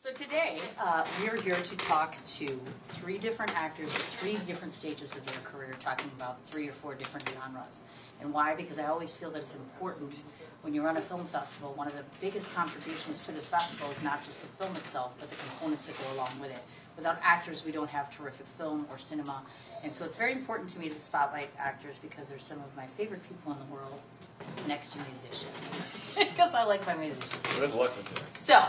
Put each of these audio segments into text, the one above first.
So today, we're here to talk to three different actors at three different stages of their career, talking about 3 or 4 different genres. And why? Because I always feel that it's important when you run a film festival. One of the biggest contributions to the festival is not just the film itself, but the components that go along with it. Without actors, we don't have terrific film or cinema. And so it's very important to me to spotlight actors because they're some of my favorite people in the world, next to musicians, because I like my musicians. Good luck with that. So,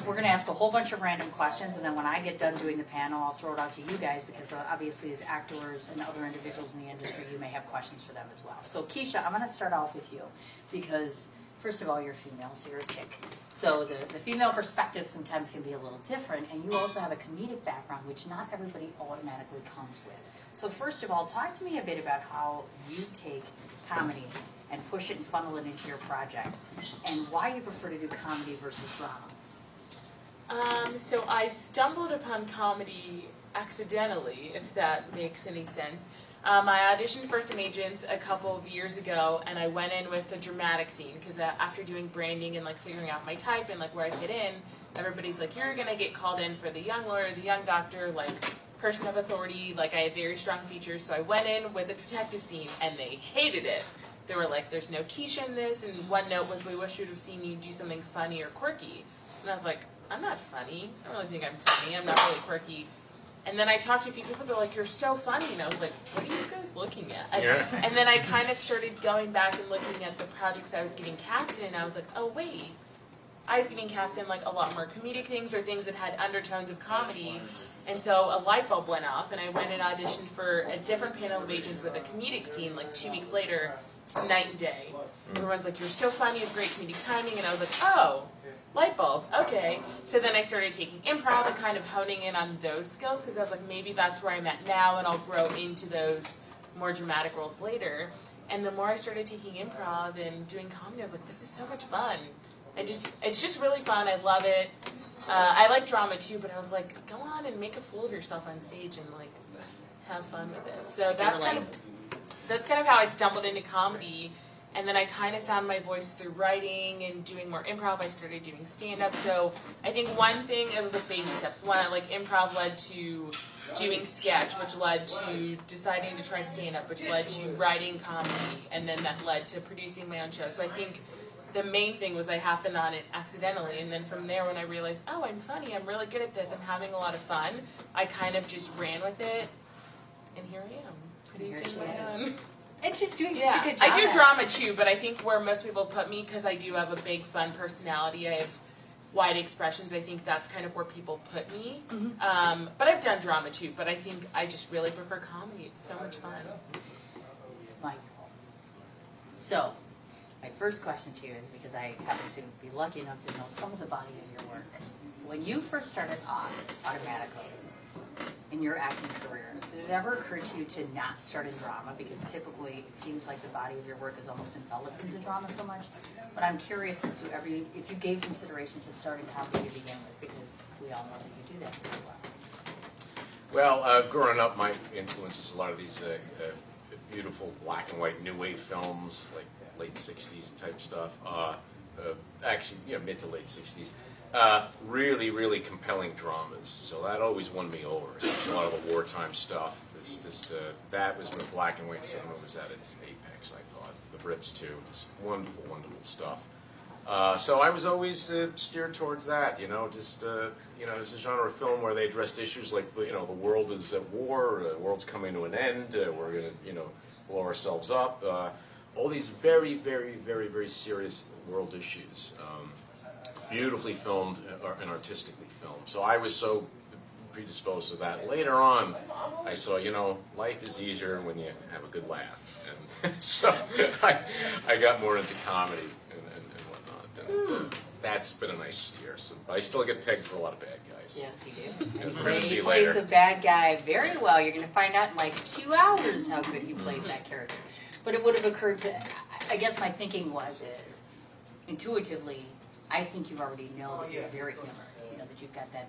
we're going to ask a whole bunch of random questions, and then when I get done doing the panel, I'll throw it out to you guys, because obviously as actors and other individuals in the industry, you may have questions for them as well. So Keisha, I'm going to start off with you, because first of all, you're female, so you're a chick. So the female perspective sometimes can be a little different, and you also have a comedic background, which not everybody automatically comes with. So first of all, talk to me a bit about how you take comedy and push it and funnel it into your projects, and why you prefer to do comedy versus drama. So I stumbled upon comedy accidentally, if that makes any sense. I auditioned for some agents a couple of years ago, and I went in with a dramatic scene, because after doing branding and like figuring out my type and like where I fit in, everybody's like, you're gonna get called in for the young lawyer, the young doctor, like person of authority, like I had very strong features, so I went in with a detective scene, and they hated it. They were like, there's no Keisha in this, and one note was, we wish we'd have seen you do something funny or quirky. And I was like, I'm not funny. I don't really think I'm funny. I'm not really quirky. And then I talked to a few people, they're like, you're so funny. And I was like, what are you guys looking at? Yeah. And then I kind of started going back and looking at the projects I was getting cast in, and I was like, oh, wait. I was getting cast in like a lot more comedic things, or things that had undertones of comedy. And so a light bulb went off, and I went and auditioned for a different panel of agents with a comedic scene like 2 weeks later, night and day. Everyone's like, you're so funny, you have great comedic timing. And I was like, oh. Light bulb, okay. So then I started taking improv and kind of honing in on those skills, because I was like, maybe that's where I'm at now, and I'll grow into those more dramatic roles later. And the more I started taking improv and doing comedy, I was like, this is so much fun. It's just really fun. I love it. I like drama too, but I was like, go on and make a fool of yourself on stage and like have fun with it. So that's kind of how I stumbled into comedy. And then I kind of found my voice through writing and doing more improv. I started doing stand-up. So I think one thing, it was like baby steps. One, like improv led to doing sketch, which led to deciding to try stand-up, which led to writing comedy, and then that led to producing my own show. So I think the main thing was I happened on it accidentally. And then from there, when I realized, oh, I'm funny, I'm really good at this, I'm having a lot of fun, I kind of just ran with it. And here I am, producing my own. And she's doing such a good job. I do drama too, but I think where most people put me, because I do have a big, fun personality, I have wide expressions, I think that's kind of where people put me. Mm-hmm. But I've done drama too, but I think I just really prefer comedy. It's so much fun. Mike. So, my first question to you is, because I happen to be lucky enough to know some of the body of your work. When you first started off automatically in your acting career, did it ever occur to you to not start in drama? Because typically it seems like the body of your work is almost enveloped into drama so much. But I'm curious as to if you gave consideration to starting comedy to begin with, because we all know that you do that pretty well. Well, growing up, my influence is a lot of these beautiful black and white new wave films, like late 60s type stuff. Actually, mid to late 60s. Really, really compelling dramas. So that always won me over. Especially a lot of the wartime stuff. That was when black and white cinema was at its apex, I thought. The Brits too. Just wonderful, wonderful stuff. So I was always steered towards that. It's a genre of film where they addressed issues like the world is at war, the world's coming to an end, we're going to blow ourselves up. All these very, very, very, very serious world issues. Beautifully filmed and artistically filmed. So I was so predisposed to that. Later on, I saw, life is easier when you have a good laugh. And so I got more into comedy and whatnot. And that's been a nice steer. So I still get pegged for a lot of bad guys. Yes, you do. As we're going to see He plays later. a bad guy very well. You're going to find out in like 2 hours how good he plays that character. But it would have occurred to, I guess my thinking is, intuitively, I think you already know that you're very humorous, that you've got that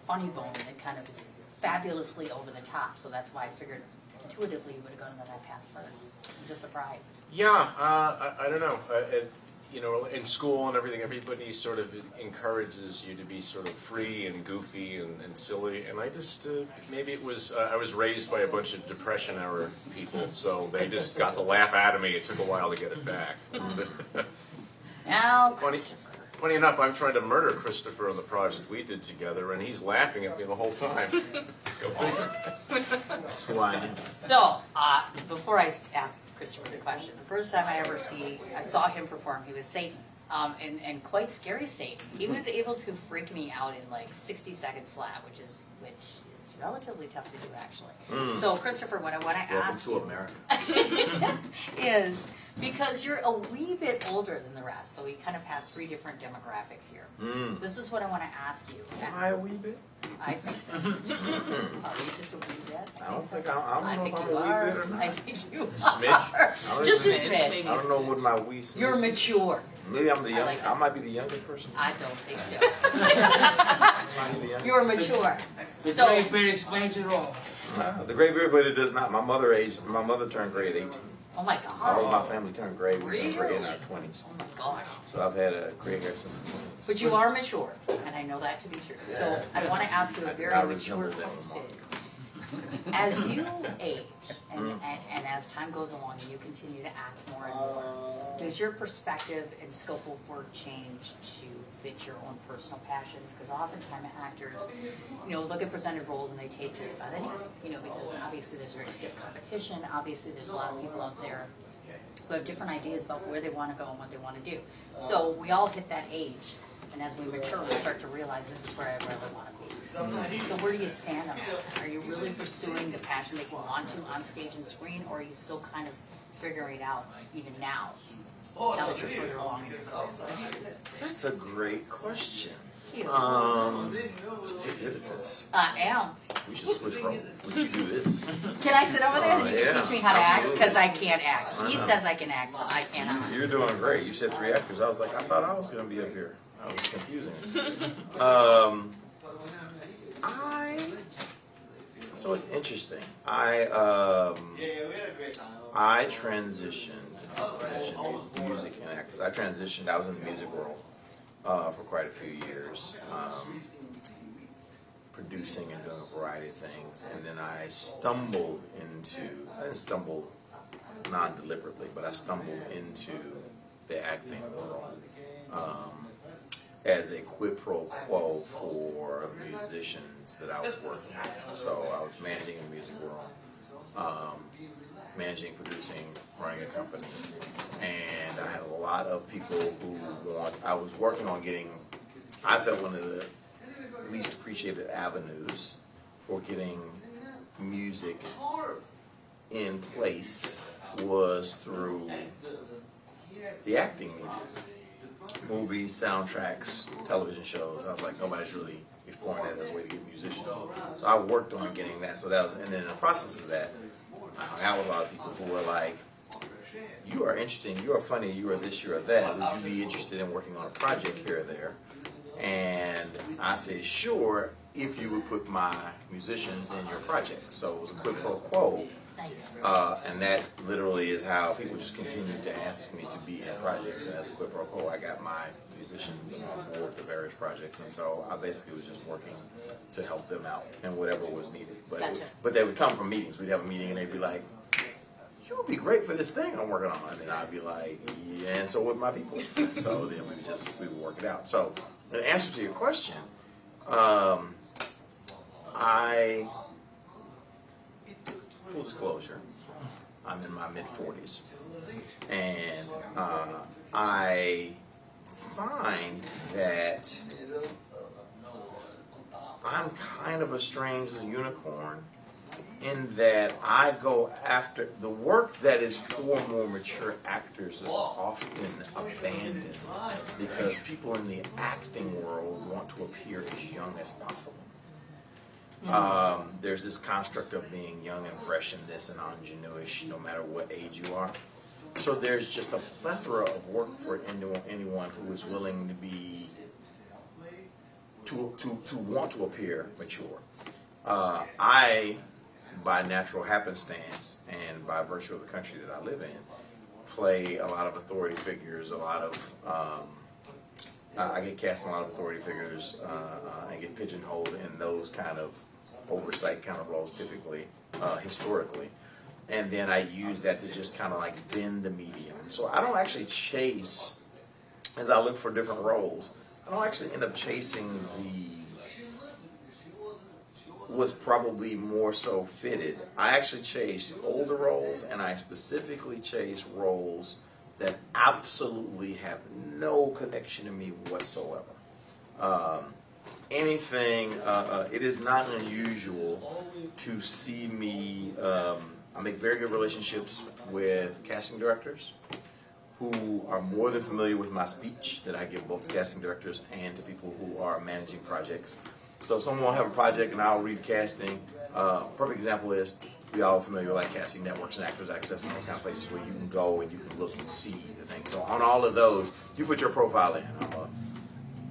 funny bone that kind of is fabulously over the top. So that's why I figured intuitively you would have gone down that path first. I'm just surprised. Yeah, I don't know. you know, in school and everything, everybody sort of encourages you to be sort of free and goofy and silly. And I just, maybe it was, I was raised by a bunch of Depression era people, so they just got the laugh out of me. It took a while to get it back. Now, Funny enough, I'm trying to murder Christopher on the project we did together, and he's laughing at me the whole time. Go figure. That's who I am. so, before I ask Christopher the question, the first time I saw him perform, he was Satan. And quite scary Satan. He was able to freak me out in like 60 seconds flat, which is relatively tough to do actually. So Christopher, what I want to ask Welcome to you America. is, because you're a wee bit older than the rest, so we kind of have three different demographics here. This is what I want to ask you. Am I a wee bit? I think so. Are you just a wee bit? I don't so. think I don't know think if I'm you a wee are. bit or not. I think you Smidge? are. Just a Smidge, smidge. maybe. I don't know what my wee smidge You're is. mature. Maybe I'm the I young. like I that. might be the youngest person. I don't think so. I might be the youngest. You're mature. The So- gray beard explains it all. The gray beard, but it does not. My mother turned gray at 18. Oh my All of god. my family turned gray. We turned gray in our Really? 20s. Oh my gosh. So I've had a gray hair since the 20s. But you are mature, and I know that to be true. So I want to ask you a very I mature resemble that question. As you age, and as time goes along and you continue to act more and more, does your perspective and scope of work change to fit your own personal passions? Because oftentimes actors, look at presented roles and they take just about anything, because obviously there's very stiff competition. Obviously there's a lot of people out there who have different ideas about where they want to go and what they want to do. So we all hit that age, and as we mature, we start to realize this is where I really want to be. So where do you stand on that? Are you really pursuing the passion that you want to on stage and screen, or are you still kind of figuring it out even now that you're further along in your career? That's a great question. Cute. You're good at this. I am. We should switch roles. We should do this. Can I sit over there and you can Yeah, teach me how to act? absolutely. Because I can't act. He I know. says I can act, but I cannot. You're doing great. You said 3 actors. I was like, I thought I was going to be up here. That was confusing. So it's interesting. I transitioned. I mentioned music and actors. I transitioned. I was in the music world for quite a few years, producing and doing a variety of things. And then I stumbled into. I didn't stumble non-deliberately, but I stumbled into the acting world as a quid pro quo for musicians that I was working with. So I was managing in the music world, managing, producing, running a company, and I had a lot of people who I was working on getting, I felt one of the least appreciated avenues for getting music in place was through the acting medium. Movies, soundtracks, television shows. I was like, nobody's really exploring that as a way to get musicians. So I worked on getting that. So that was, and then in the process of that, I hung out with a lot of people who were like, you are interesting, you are funny, you are this, you are that. Would you be interested in working on a project here or there? And I said, sure, if you would put my musicians in your project. So it was a quid pro quo. Nice. And that literally is how people just continued to ask me to be in projects. And as a quid pro quo, I got my musicians on board to various projects. And so I basically was just working to help them out and whatever was needed. Gotcha. But they would come from meetings. We'd have a meeting and they'd be like, you would be great for this thing I'm working on. And I'd be like, yeah, and so would my people. So then we would work it out. So in answer to your question, full disclosure, I'm in my mid-40s, and I find that I'm kind of a strange unicorn in that I go after the work that is for more mature actors is often abandoned because people in the acting world want to appear as young as possible. There's this construct of being young and fresh and this and ingenuish no matter what age you are. So there's just a plethora of work for anyone who is willing to be to want to appear mature. I, by natural happenstance and by virtue of the country that I live in, play a lot of authority figures, a lot of, I get cast in a lot of authority figures, and get pigeonholed in those kind of oversight kind of roles typically, historically. And then I use that to just kind of like bend the medium. So I don't actually chase, as I look for different roles, I don't actually end up chasing what's probably more so fitted. I actually chase older roles, and I specifically chase roles that absolutely have no connection to me whatsoever. It is not unusual to see me, I make very good relationships with casting directors who are more than familiar with my speech that I give both to casting directors and to people who are managing projects. So someone will have a project and I'll read casting. Perfect example is, we all familiar with like casting networks and Actors Access and those kind of places where you can go and you can look and see the thing. So on all of those, you put your profile in. I'm a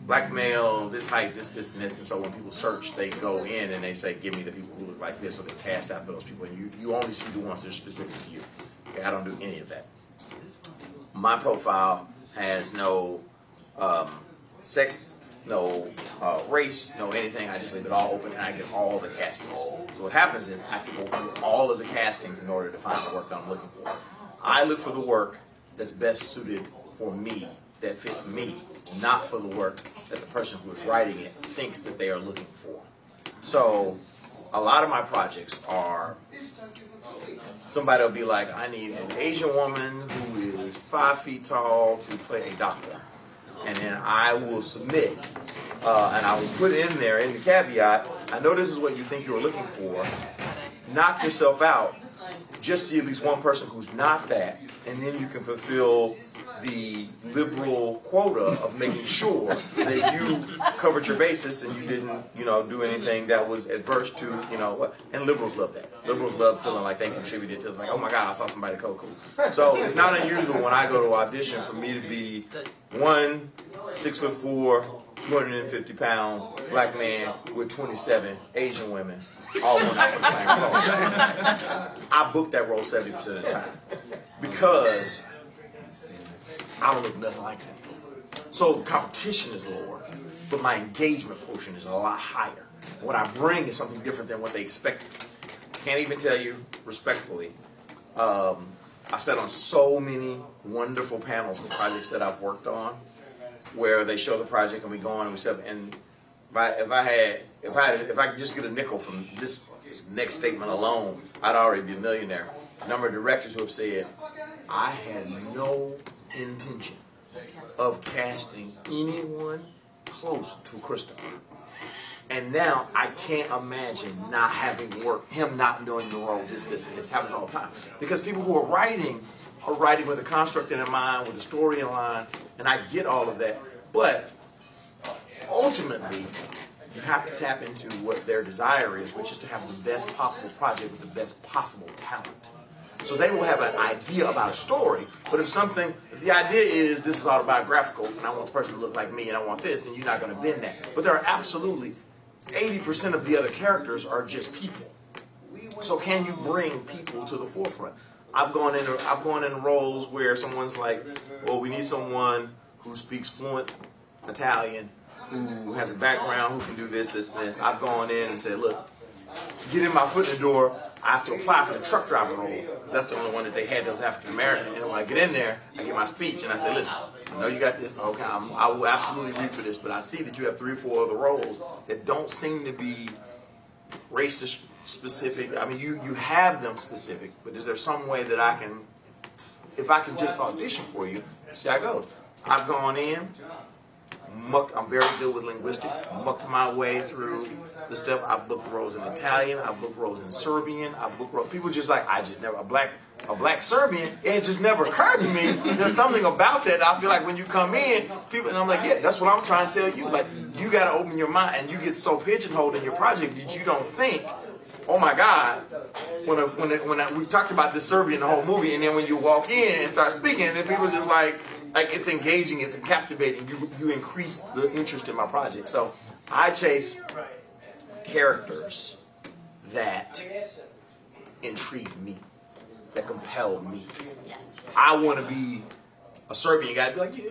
black male, this height, this, and this. And so when people search, they go in and they say, give me the people who look like this, or they cast out those people. And you only see the ones that are specific to you. Okay, I don't do any of that. My profile has no sex, no race, no anything. I just leave it all open and I get all the castings. So what happens is I have to go through all of the castings in order to find the work that I'm looking for. I look for the work that's best suited for me, that fits me, not for the work that the person who is writing it thinks that they are looking for. So a lot of my projects are, somebody will be like, I need an Asian woman who is 5 feet tall to play a doctor. And then I will submit, and I will put in there in the caveat, I know this is what you think you're looking for. Knock yourself out. Just see at least one person who's not that, and then you can fulfill the liberal quota of making sure that you covered your bases and you didn't, do anything that was adverse to, what. And liberals love that. Liberals love feeling like they contributed to, like, oh my God, I saw somebody cool. So it's not unusual when I go to audition for me to be 6'4", 250-pound black man with 27 Asian women, all going out for the same role. I book that role 70% of the time because I don't look nothing like them. So the competition is lower, but my engagement quotient is a lot higher. What I bring is something different than what they expect. Can't even tell you, respectfully, I've sat on so many wonderful panels for projects that I've worked on, where they show the project and we go on and we stuff. And if I could just get a nickel from this next statement alone, I'd already be a millionaire. A number of directors who have said, I had no intention of casting anyone close to Christopher. And now I can't imagine not having work, him not doing the role, this, and this. Happens all the time. Because people who are writing with a construct in mind, with a story in line, and I get all of that. But ultimately, you have to tap into what their desire is, which is to have the best possible project with the best possible talent. So they will have an idea about a story, but if the idea is this is autobiographical and I want the person to look like me and I want this, then you're not going to bend that. But there are absolutely 80% of the other characters are just people. So can you bring people to the forefront? I've gone into roles where someone's like, well, we need someone who speaks fluent Italian, who has a background, who can do this, and this. I've gone in and said, look, to get in my foot in the door, I have to apply for the truck driver role, because that's the only one that they had that was African American. And when I get in there, I get my speech, and I say, listen, I know you got this, okay, I will absolutely read for this, but I see that you have 3 or 4 other roles that don't seem to be race specific. I mean, you have them specific, but is there some way that I can, if I can just audition for you, see how it goes. I've gone in, I'm very good with linguistics, mucked my way through the stuff. I've booked roles in Italian, I've booked roles in Serbian, I've booked roles, people just like, I just never, a black Serbian, it just never occurred to me. There's something about that. I feel like when you come in, people, and I'm like, yeah, that's what I'm trying to tell you. Like, you got to open your mind, and you get so pigeonholed in your project that you don't think, oh my God, we've talked about this Serbian the whole movie, and then when you walk in and start speaking, then people just like it's engaging, it's captivating. You increase the interest in my project. So I chase characters that intrigue me. that compel me. Yes. I want to be a Serbian guy. Be like, yeah,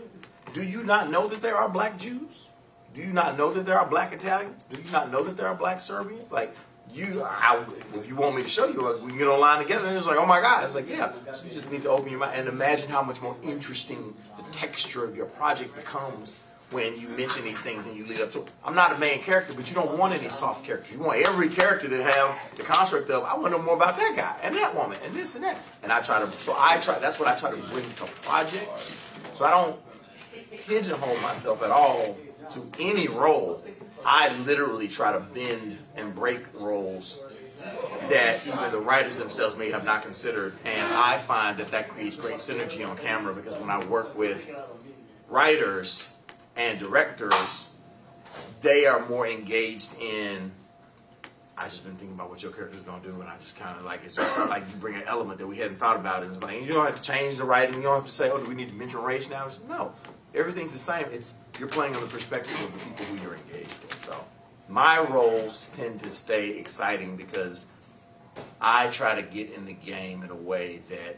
do you not know that there are black Jews? Do you not know that there are black Italians? Do you not know that there are black Serbians? Like, if you want me to show you, we can get online together. And it's like, oh my God. It's like, yeah. So you just need to open your mind and imagine how much more interesting the texture of your project becomes when you mention these things and you lead up to it. I'm not a main character, but you don't want any soft characters. You want every character to have the construct of, I want to know more about that guy and that woman and this and that. And that's what I try to bring to projects. So I don't pigeonhole myself at all to any role. I literally try to bend and break roles that even the writers themselves may have not considered. And I find that creates great synergy on camera, because when I work with writers and directors, they are more engaged in, I just been thinking about what your character's gonna do, and I just kind of like, it's just like you bring an element that we hadn't thought about, and it's like, you don't have to change the writing, you don't have to say, oh, do we need to mention race now? It's, no, everything's the same. It's, you're playing on the perspective of the people who you're engaged with. So my roles tend to stay exciting because I try to get in the game in a way that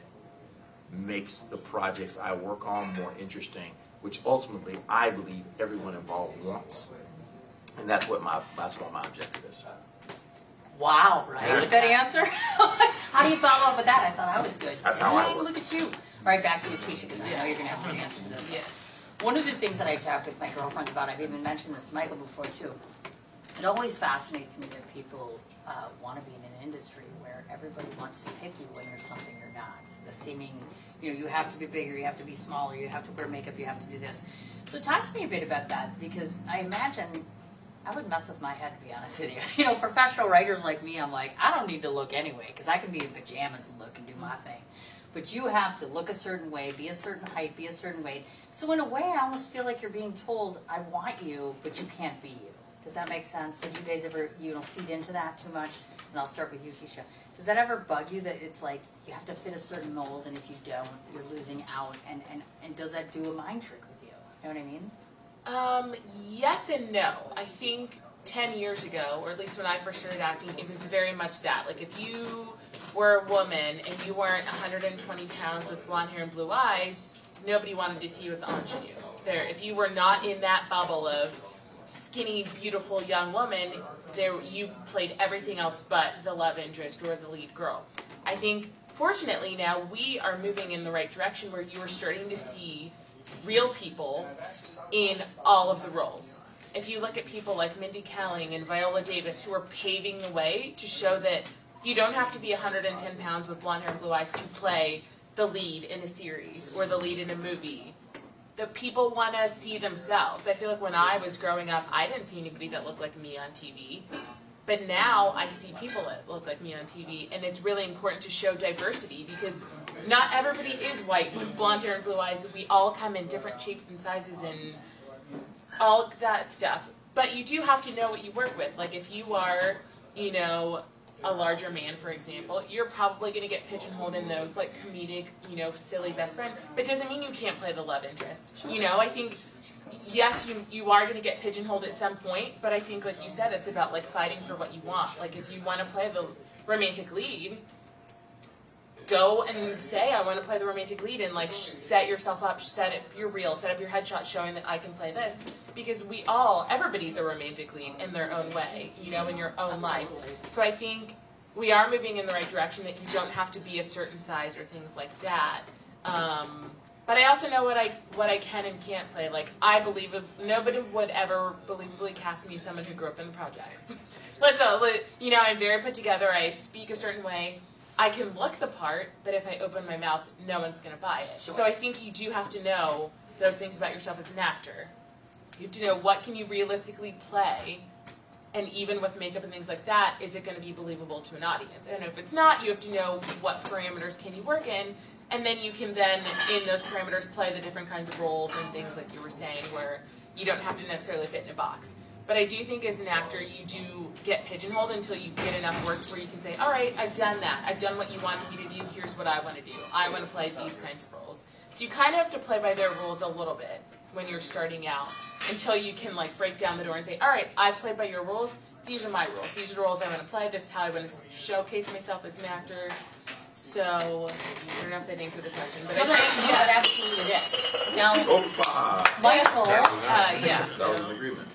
makes the projects I work on more interesting, which ultimately I believe everyone involved wants. And that's what my objective is. Wow, right? With that answer? How do you follow up with that? I thought I was good. That's how I work. Look at you. All right, back to you, Keisha, because I know you're going to have a good answer to this. Yeah. One of the things that I talk with my girlfriends about, I've even mentioned this to Michael before too, it always fascinates me that people want to be in an industry where everybody wants to pick you when you're something you're not. The seeming, you have to be bigger, you have to be smaller, you have to wear makeup, you have to do this. So talk to me a bit about that, because I imagine I would mess with my head, to be honest with you. Professional writers like me, I'm like, I don't need to look anyway, because I can be in pajamas and look and do my thing. But you have to look a certain way, be a certain height, be a certain weight. So in a way, I almost feel like you're being told, I want you, but you can't be you. Does that make sense? So do you guys ever, feed into that too much? And I'll start with you, Keisha. Does that ever bug you that it's like you have to fit a certain mold, and if you don't, you're losing out? And does that do a mind trick with you? You know what I mean? Yes and no. I think 10 years ago, or at least when I first started acting, it was very much that. Like, if you were a woman and you weren't 120 pounds with blonde hair and blue eyes, nobody wanted to see you as an ingenue. If you were not in that bubble of skinny, beautiful young woman, you played everything else but the love interest or the lead girl. I think, fortunately, now we are moving in the right direction where you are starting to see real people in all of the roles. If you look at people like Mindy Kaling and Viola Davis, who are paving the way to show that you don't have to be 110 pounds with blonde hair and blue eyes to play the lead in a series or the lead in a movie. The people want to see themselves. I feel like when I was growing up, I didn't see anybody that looked like me on TV. But now I see people that look like me on TV, and it's really important to show diversity, because not everybody is white with blonde hair and blue eyes. We all come in different shapes and sizes and all that stuff. But you do have to know what you work with. Like, if you are, a larger man, for example, you're probably going to get pigeonholed in those, like, comedic, silly best friend. But it doesn't mean you can't play the love interest. I think, yes, you are going to get pigeonholed at some point, but I think, like you said, it's about, like, fighting for what you want. Like, if you want to play the romantic lead, go and say, I want to play the romantic lead, and, like, set yourself up, set up your reel, set up your headshot showing that I can play this. Because everybody's a romantic lead in their own way, in your own life. So I think we are moving in the right direction, that you don't have to be a certain size or things like that. But I also know what I can and can't play. Like, I believe nobody would ever believably cast me as someone who grew up in the projects. I'm very put together, I speak a certain way. I can look the part, but if I open my mouth, no one's going to buy it. Sure. So I think you do have to know those things about yourself as an actor. You have to know what can you realistically play, and even with makeup and things like that, is it going to be believable to an audience? And if it's not, you have to know what parameters can you work in, and then you can in those parameters, play the different kinds of roles and things like you were saying, where you don't have to necessarily fit in a box. But I do think as an actor, you do get pigeonholed until you get enough work to where you can say, all right, I've done that. I've done what you wanted me to do. Here's what I want to do. I want to play these kinds of roles. So you kind of have to play by their rules a little bit when you're starting out, until you can, like, break down the door and say, all right, I've played by your rules. These are my rules. These are the roles I want to play. This is how I want to showcase myself as an actor. So I don't know if that answered the question, but No, I no, think no, that absolutely did. Now, Opa! Michael, yeah. That was an agreement.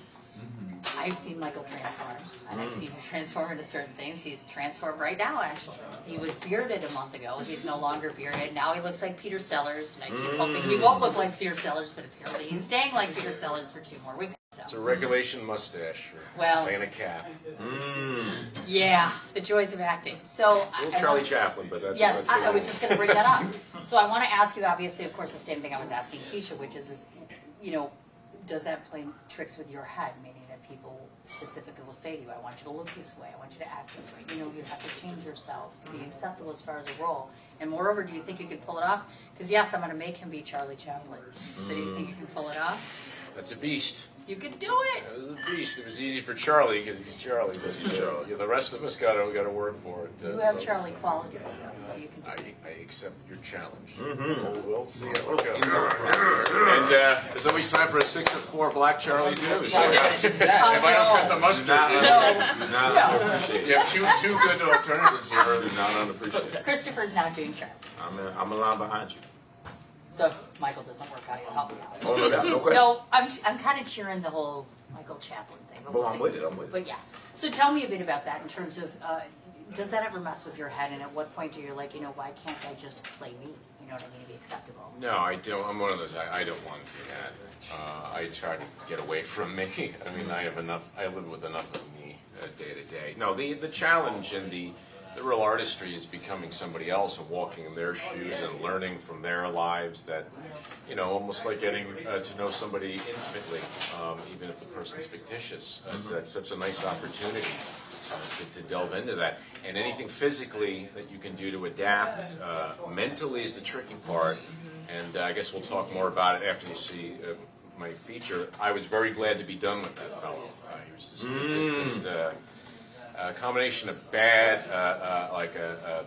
I've seen Michael transform, and I've seen him transform into certain things. He's transformed right now, actually. He was bearded a month ago. He's no longer bearded. Now he looks like Peter Sellers, and I keep hoping he won't look like Peter Sellers, but apparently he's staying like Peter Sellers for 2 more weeks. It's So. a regulation mustache for Well- playing a cat. Yeah, the joys of acting. So, A little I Charlie want- Chaplin, but that's Yes, I was the- just going to bring that up. So I want to ask you, obviously, of course, the same thing I was asking Keisha, which is, you know, does that play tricks with your head, meaning that people specifically will say to you, I want you to look this way, I want you to act this way. You know, you have to change yourself to be acceptable as far as a role. And moreover, do you think you could pull it off? Because yes, I'm going to make him be Charlie Chaplin. So do you think you can pull it off? That's a beast. You could do it! It was a beast. It was easy for Charlie because he's Charlie. But yeah, the rest of us got to work for it. You have so Charlie qualities, though, so you can do it. I accept your challenge. We'll see how it goes. And there's always time for a 6'4" black Charlie too. So, if I don't cut the mustard, Not unappreciated. you have two good alternatives here. Not unappreciated. Christopher's now doing Charlie. I'm a line behind you. So if Michael doesn't work out, you'll help me out. Oh, no doubt, no question. No, I'm kind of cheering the whole Michael Chaplin thing. But Well, we'll I'm see. with it, I'm with it. But yeah, so tell me a bit about that in terms of, does that ever mess with your head? And at what point do you like, you know, why can't I just play me? You know what I mean, to be acceptable? No, I don't. I'm one of those. I don't want to do that. I try to get away from me. I mean, I have enough. I live with enough of me day to day. No, the challenge and the real artistry is becoming somebody else and walking in their shoes and learning from their lives. That, you know, almost like getting to know somebody intimately, even if the person's fictitious. That's such a nice opportunity. To delve into that, and anything physically that you can do to adapt, mentally is the tricky part, and I guess we'll talk more about it after you see my feature. I was very glad to be done with that fellow. He was just a combination of bad, like a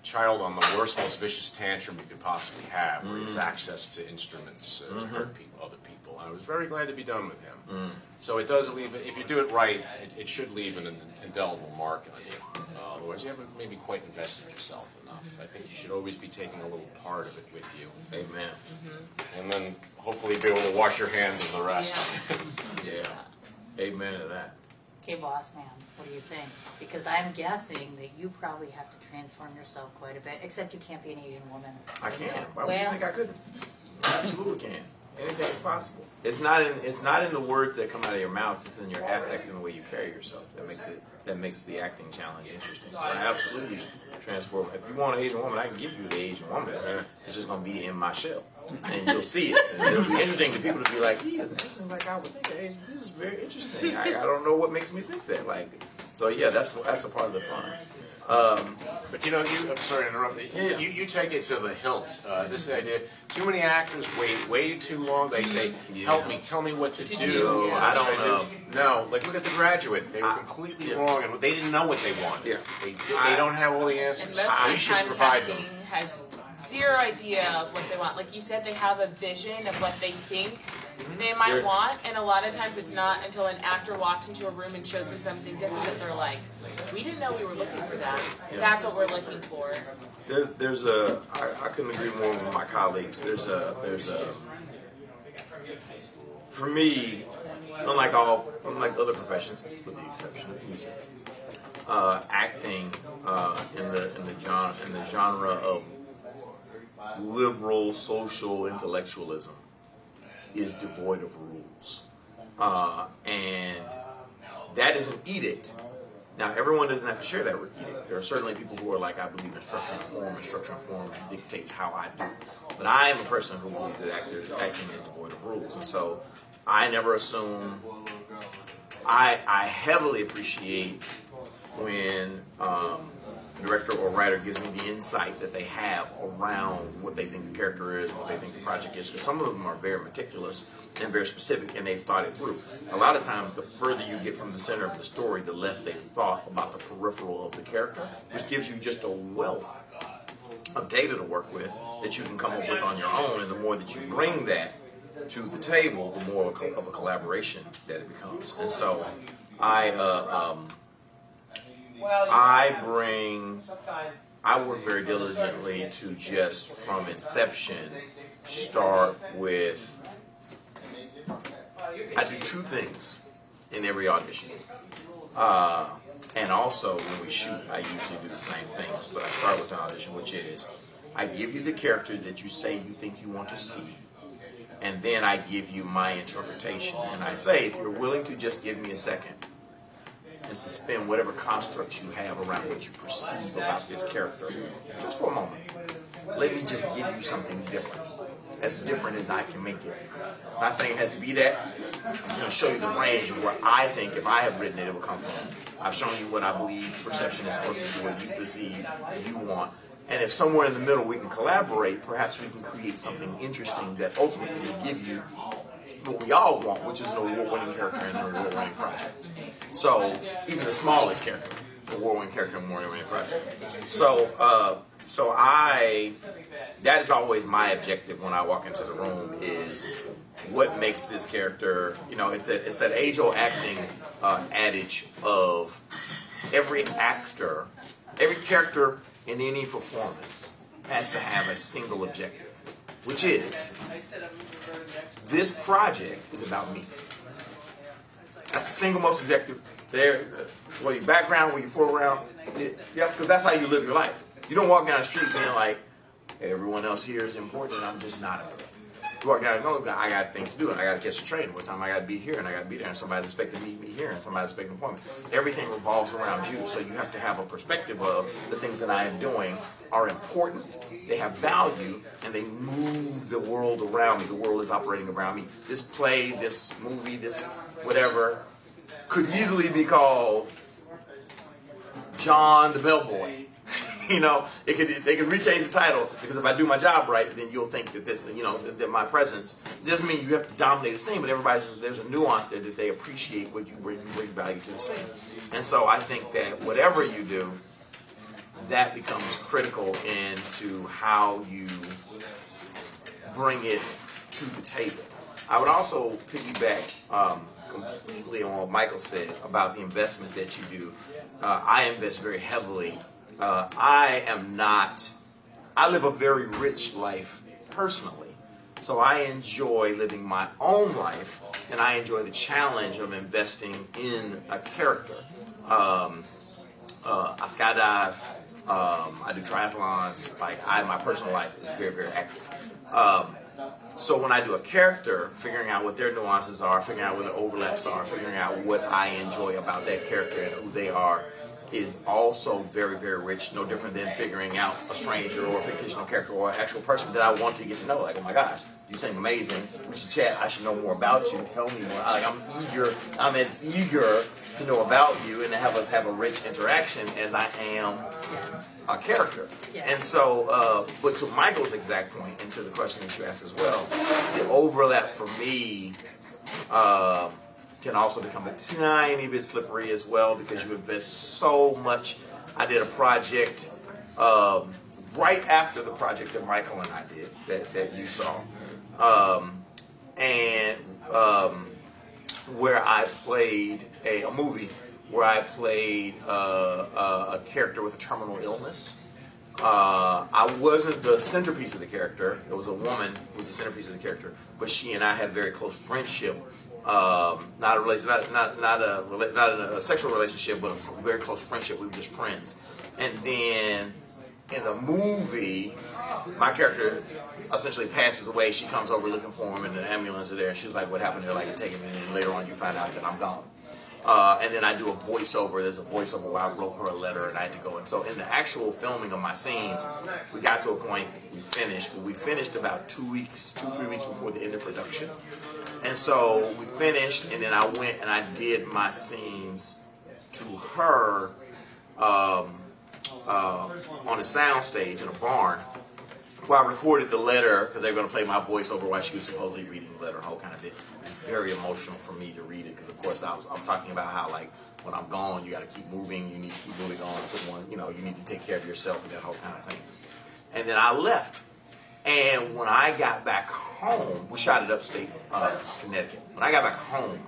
child on the worst, most vicious tantrum you could possibly have, where he has access to instruments to hurt people, other people. I was very glad to be done with him. So it does leave, if you do it right, it should leave an indelible mark on you. Otherwise, you haven't maybe quite invested yourself enough. I think you should always be taking a little part of it with you. Amen. And then hopefully be able to wash your hands of the rest. Yeah. Amen to that. Okay, boss man, what do you think? Because I'm guessing that you probably have to transform yourself quite a bit, except you can't be an Asian woman. I can. Why would you Well- think I couldn't? I absolutely can. Anything is possible. It's not in the words that come out of your mouth. It's in your affect and the way you carry yourself. That makes the acting challenge interesting. So I absolutely transform. If you want an Asian woman, I can give you the Asian woman. It's just gonna be in my shell, and you'll see it. And it'll be interesting to people to be like, "He is Asian like I would think. Asian. This is very interesting. I don't know what makes me think that." Like, so yeah, that's a part of the fun. But you know, I'm sorry to interrupt. Yeah. You take it to the hilt. This is the idea. Too many actors wait way too long. They say, "Help me, tell me what to do." I don't know. No, like look at The Graduate. They were completely wrong, and they didn't know what they wanted. Yeah. They don't have all the answers. And most of We the should time, provide casting them. has zero idea of what they want. Like you said, they have a vision of what they think they might want, and a lot of times it's not until an actor walks into a room and shows them something different that they're like, we didn't know we were looking for that. That's what we're looking for. I couldn't agree more with my colleagues. There's a for me, unlike other professions, with the exception of music, acting in the genre of liberal social intellectualism is devoid of rules, and that is an edict. Now, everyone doesn't have to share that edict. There are certainly people who are like, I believe in structure and form, and structure and form dictates how I do. But I am a person who believes that acting is devoid of rules, and so I never assume. I heavily appreciate when a director or writer gives me the insight that they have around what they think the character is, what they think the project is, because some of them are very meticulous and very specific, and they've thought it through. A lot of times, the further you get from the center of the story, the less they've thought about the peripheral of the character, which gives you just a wealth of data to work with that you can come up with on your own, and the more that you bring that to the table, the more of a collaboration that it becomes. And so, I I work very diligently to just from inception start with. I do two things in every audition. And also when we shoot, I usually do the same things, but I start with an audition, which is I give you the character that you say you think you want to see, and then I give you my interpretation. And I say, if you're willing to just give me a second and suspend whatever constructs you have around what you perceive about this character, just for a moment, let me just give you something different as I can make it. I'm not saying it has to be that. I'm just going to show you the range of where I think, if I have written it, it will come from. I've shown you what I believe perception is supposed to do, what you perceive, you want. And if somewhere in the middle we can collaborate, perhaps we can create something interesting that ultimately will give you what we all want, which is an award-winning character and an award-winning project. So, even the smallest character, award-winning character and award-winning project. That is always my objective when I walk into the room, is what makes this character, it's that age-old acting adage of every character in any performance has to have a single objective, which is, this project is about me. That's the single most objective. Where your background, where your foreground, yeah, because that's how you live your life. You don't walk down the street being like, everyone else here is important and I'm just not important. You walk down and go, I got things to do and I got to catch the train. What time I got to be here and I got to be there, and somebody's expecting me to be here and somebody's expecting for me. Everything revolves around you, so you have to have a perspective of the things that I am doing are important, they have value, and they move the world around me. The world is operating around me. This play, this movie, this whatever could easily be called John the Bellboy. They could rechange the title, because if I do my job right, then you'll think that that my presence doesn't mean you have to dominate the scene, but there's a nuance there that they appreciate what you bring value to the scene. And so I think that whatever you do, that becomes critical into how you bring it to the table. I would also piggyback completely on what Michael said about the investment that you do. I invest very heavily. I live a very rich life personally. So I enjoy living my own life, and I enjoy the challenge of investing in a character. I skydive, I do triathlons, my personal life is very, very active. So when I do a character, figuring out what their nuances are, figuring out what the overlaps are, figuring out what I enjoy about that character and who they are, is also very, very rich. No different than figuring out a stranger or a fictional character or an actual person that I want to get to know. Like, oh my gosh, you sing amazing. We should chat. I should know more about you. Tell me more. I'm as eager to know about you and to have us have a rich interaction as I am a character. Yeah. And so, but to Michael's exact point, and to the question that you asked as well, the overlap for me can also become a tiny bit slippery as well, because you invest so much. I did a project right after the project that Michael and I did that you saw, where I played a movie where I played a character with a terminal illness. I wasn't the centerpiece of the character. It was a woman who was the centerpiece of the character, but she and I had a very close friendship. Not a sexual relationship, but a very close friendship. We were just friends. And then in the movie, my character essentially passes away. She comes over looking for him, and the ambulance is there, and she's like, "What happened?" They're like, "Take him." And then later on, you find out that I'm gone. And then I do a voiceover. There's a voiceover where I wrote her a letter, and I had to go. And so in the actual filming of my scenes, we got to a point we finished, but we finished about 3 weeks before the end of production. And so we finished, and then I went and I did my scenes to her on a sound stage in a barn, where I recorded the letter, because they were going to play my voiceover while she was supposedly reading the letter, whole kind of bit. It was very emotional for me to read it, because of course I'm talking about how, like, when I'm gone, you got to keep moving, you need to keep moving on, you need to take care of yourself and that whole kind of thing. And then I left. And when I got back home, we shot it upstate Connecticut. When I got back home,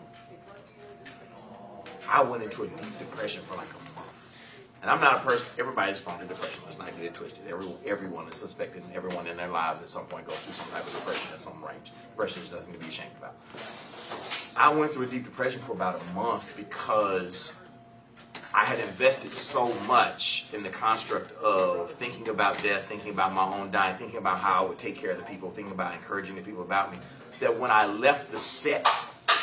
I went into a deep depression for like a month. And I'm not a person, everybody's prone to depression. Let's not get it twisted. Everyone is suspected, and everyone in their lives at some point goes through some type of depression at some range. Depression is nothing to be ashamed about. I went through a deep depression for about a month because I had invested so much in the construct of thinking about death, thinking about my own dying, thinking about how I would take care of the people, thinking about encouraging the people about me, that when I left the set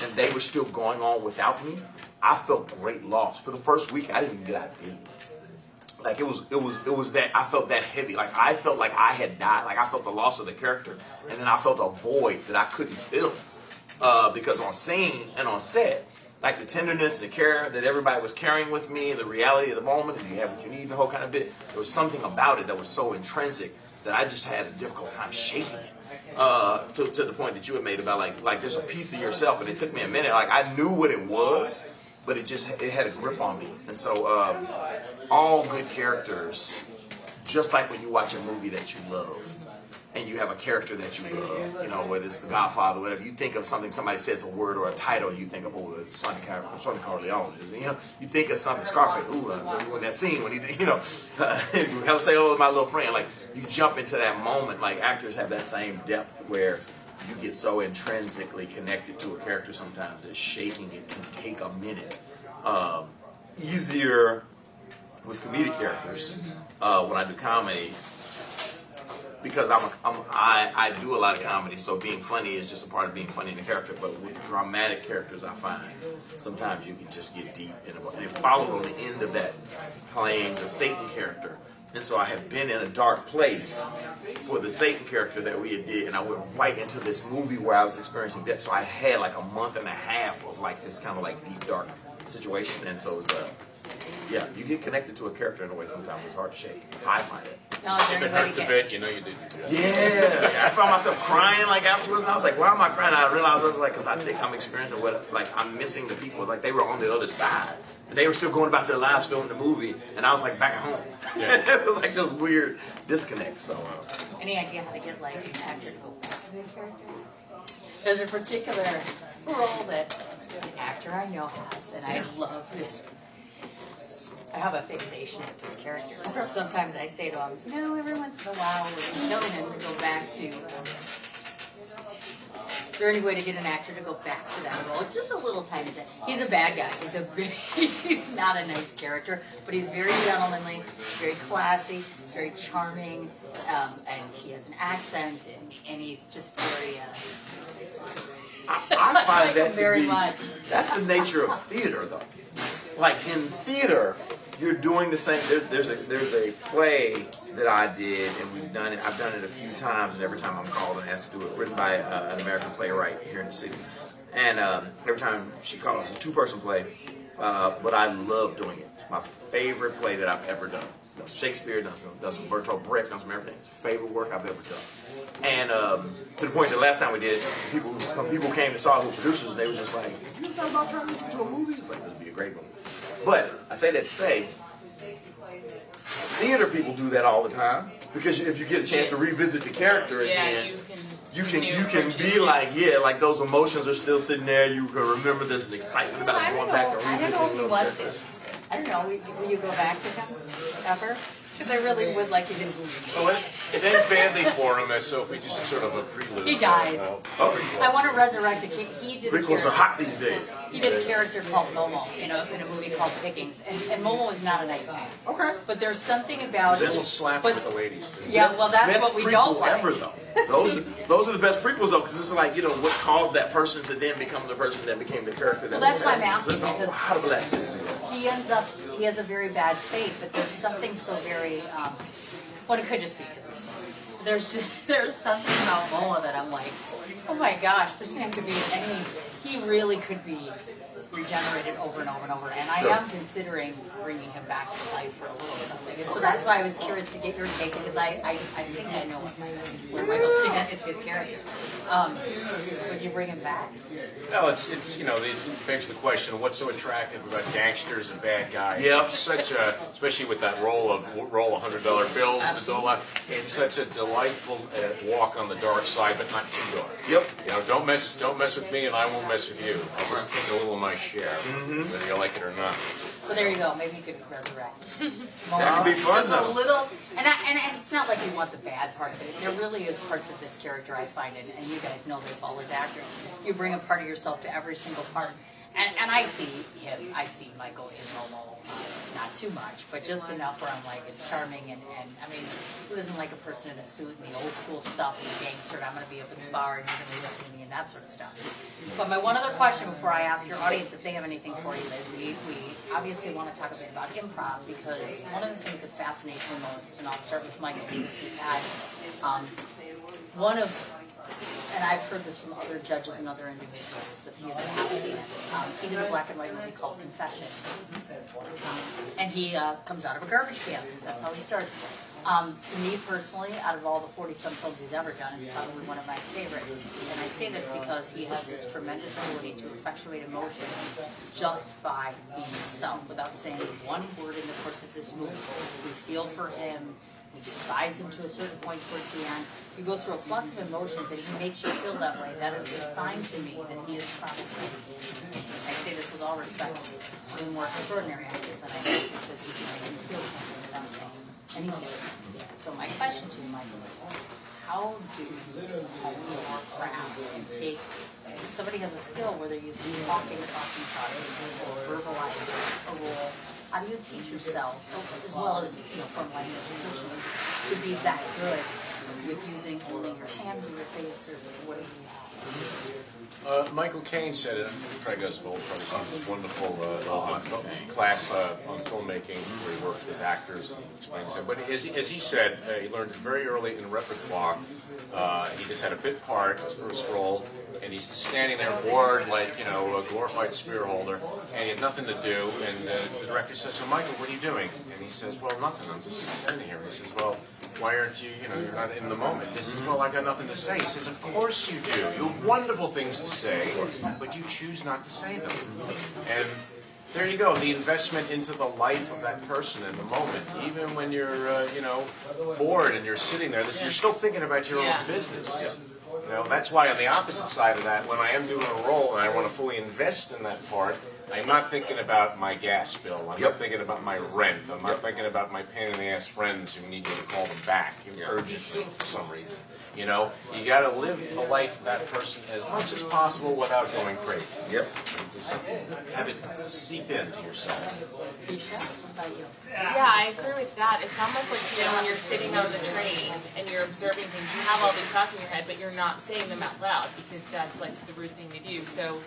and they were still going on without me, I felt great loss. For the first week, I didn't even get out of bed. Like it was that I felt that heavy. Like I felt like I had died. Like I felt the loss of the character, and then I felt a void that I couldn't fill because on scene and on set, like the tenderness and the care that everybody was carrying with me, and the reality of the moment, and you have what you need, and the whole kind of bit. There was something about it that was so intrinsic that I just had a difficult time shaking it. To the point that you had made about like there's a piece of yourself, and it took me a minute. Like I knew what it was, but it had a grip on me. And so all good characters, just like when you watch a movie that you love, and you have a character that you love, you know, whether it's The Godfather, whatever, you think of something, somebody says a word or a title, you think of, Sonny Corleone, you know, you think of something, Scarface, when that scene, when he, you know, hell say, oh, my little friend, like, you jump into that moment, like, actors have that same depth where you get so intrinsically connected to a character sometimes that shaking it can take a minute. Easier with comedic characters, when I do comedy, because I do a lot of comedy, so being funny is just a part of being funny in the character. But with dramatic characters, I find sometimes you can just get deep in it. And it followed on the end of that, playing the Satan character. And so I had been in a dark place for the Satan character that we had did, and I went right into this movie where I was experiencing death. So I had like a month and a half of like this kind of like deep dark situation, and so it was yeah, you get connected to a character in a way sometimes it's hard to shake. I find it. No, If it hurts a bit, you know you did. Yeah, I found myself crying like afterwards, and I was like, "Why am I crying?" And I realized I was like, "Cause I think I'm experiencing what, like, I'm missing the people. Like they were on the other side, and they were still going about their lives filming the movie, and I was like back at home. Yeah. It was like this weird disconnect. So, any idea how to get like an actor to go back to their character? There's a particular role that an actor I know has, and I love this. I have a fixation with this character. So sometimes I say to him, every once in a while we'll know him to go back to. Is there any way to get an actor to go back to that role? Just a little tiny bit. He's a bad guy. He's not a nice character, but he's very gentlemanly, very classy, he's very charming, and he has an accent, and he's just very. I find that to very be much. That's the nature of theater, though. Like in theater, you're doing the same. There's a play that I did, and we've done it. I've done it a few times, and every time I'm called and asked to do it, written by an American playwright here in the city. And every time she calls, it's a 2-person play. But I love doing it. It's my favorite play that I've ever done. Done Shakespeare, done some Bertolt Brecht, done some everything. Favorite work I've ever done. And to the point that last time we did, some people came and saw who producers, and they were just like, "You thought about trying to listen to a movie?" It's like, this would be a great movie. But I say that to say, theater people do that all the time, because if you get a chance to revisit the character again, you can be like, like those emotions are still sitting there. You can remember there's an excitement about going back and revisiting those characters. I don't know if he wants to. I don't know. Will you go back to him ever? Because I really would like to do the movie. Well, it ends badly for him, as Sophie, just sort of a prelude. He dies. I want to resurrect a king. He did Prequels are hot these days. He did a character called Momo in a movie called Pickings, and Momo was not a nice man. Okay. But there's something about This will slap with the ladies, too. Yeah, well, that's Best what we prequel don't like. ever, though. Those are the best prequels, though, because it's like, what caused that person to then become the person that became the character that. Well, that's why I'm asking, There's a because lot of elasticity. he has a very bad fate, but there's something so very, well, it could just be because there's something about Momo that I'm like, oh my gosh, this man could be he really could be regenerated over and over and over, and Sure. I am considering bringing him back to life for a little something. So that's why I was curious to get your take, because I think I know where Michael's thinking it's his character. Would you bring him back? No, it's this begs the question: what's so attractive about gangsters and bad guys? Yep. It's such a, especially with that roll $100 bills. Absolutely. It's such a delightful walk on the dark side, but not too dark. Yep. Don't mess with me, and I won't mess with you. I'll just take a little of my share, whether you like it or not. So there you go. Maybe you could resurrect. That could be fun, Just a though. little, and it's not like we want the bad part of it. There really is parts of this character I find, and you guys know this all as actors. You bring a part of yourself to every single part. And I see him, I see Michael in Momo, not too much, but just enough where I'm like, it's charming, and I mean, who isn't like a person in a suit and the old school stuff and the gangster, and I'm gonna be up in the bar and you're gonna listen to me and that sort of stuff. But my one other question before I ask your audience if they have anything for you is, we obviously wanna talk a bit about improv, because one of the things that fascinates me most, and I'll start with Michael, because he's had, one of, and I've heard this from other judges and other individuals, the few that have seen it. He did a black and white movie called Confession. And he comes out of a garbage can. That's how he starts. To me personally, out of all the 40-some films he's ever done, it's probably one of my favorites. And I say this because he has this tremendous ability to effectuate emotion just by being himself, without saying one word in the course of this movie. We feel for him. We despise him to a certain point towards the end. You go through a flux of emotions and he makes you feel that way. That is a sign to me that he is probably, I say this with all respect, one of the more extraordinary actors that I know, because he's going to make you feel something without saying anything. So my question to you, Michael, is how do you hone your craft and take, if somebody has a skill where they're using talking or verbalizing a role, how do you teach yourself, as well as from language education, to be that good with using only your hands or your face or whatever you have? Michael Caine said it. Craig Oswald probably seen this wonderful class on filmmaking where he works with actors and he explains it. But as he said, he learned it very early in repertoire. He just had a bit part, his first role, and he's standing there bored like, a glorified spear holder, and he had nothing to do. And the director says, "So Michael, what are you doing?" And he says, "Well, nothing. I'm just standing here." And he says, "Well, why aren't you, you're not in the moment?" He says, "Well, I got nothing to say." He says, "Of course you do. You have wonderful things to say, but you choose not to say them." And there you go, the investment into the life of that person in the moment. Even when you're, bored and you're sitting there, you're still thinking about your own business. That's why on the opposite side of that, when I am doing a role and I want to fully invest in that part, I'm not thinking about my gas bill. I'm not thinking about my rent. I'm not thinking about my pain-in-the-ass friends who need me to call them back urgently for some reason. You got to live the life of that person as much as possible without going crazy. And just have it seep into yourself. Keisha, what about you? Yeah, I agree with that. It's almost like, when you're sitting on the train and you're observing things, you have all these thoughts in your head, but you're not saying them out loud because that's like the rude thing to do. So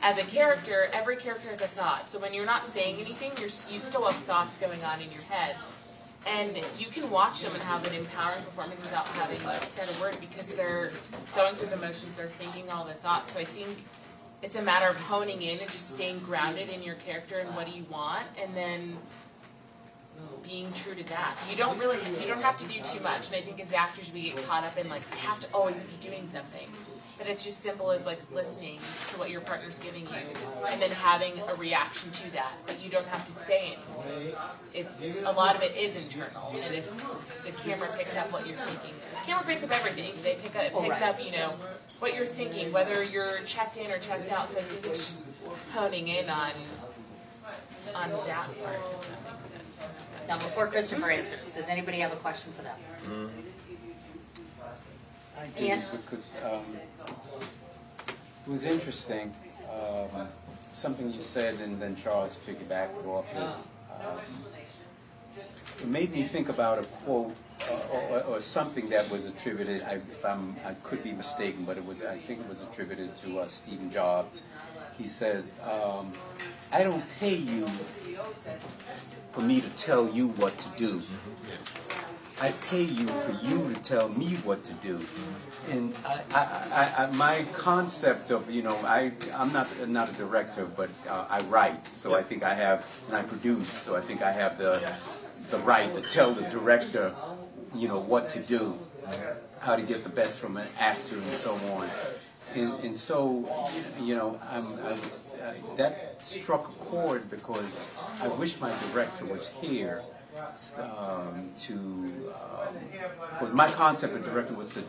as a character, every character has a thought. So when you're not saying anything, you still have thoughts going on in your head. And you can watch them and have an empowering performance without having said a word because they're going through the motions, they're thinking all the thoughts. So I think it's a matter of honing in and just staying grounded in your character and what do you want, and then being true to that. You don't have to do too much. And I think as actors we get caught up in I have to always be doing something. But it's just simple as listening to what your partner's giving you and then having a reaction to that. But you don't have to say anything. A lot of it is internal, and it's the camera picks up what you're thinking. The camera picks up everything. It picks up, what you're thinking, whether you're checked in or checked out. So I think it's just honing in on that part, if that makes sense. Now, before Christopher answers, does anybody have a question for them? I do, because it was interesting, something you said, and then Charles piggybacked off it. It made me think about a quote or something that was attributed. I could be mistaken, but I think it was attributed to Steve Jobs. He says, "I don't pay you for me to tell you what to do. I pay you for you to tell me what to do." And my concept of, I'm not a director, but I write, so I think I have, and I produce, so I think I have the right to tell the director, what to do, how to get the best from an actor, and so on. And so, that struck a chord because I wish my director was here was my concept of director was to,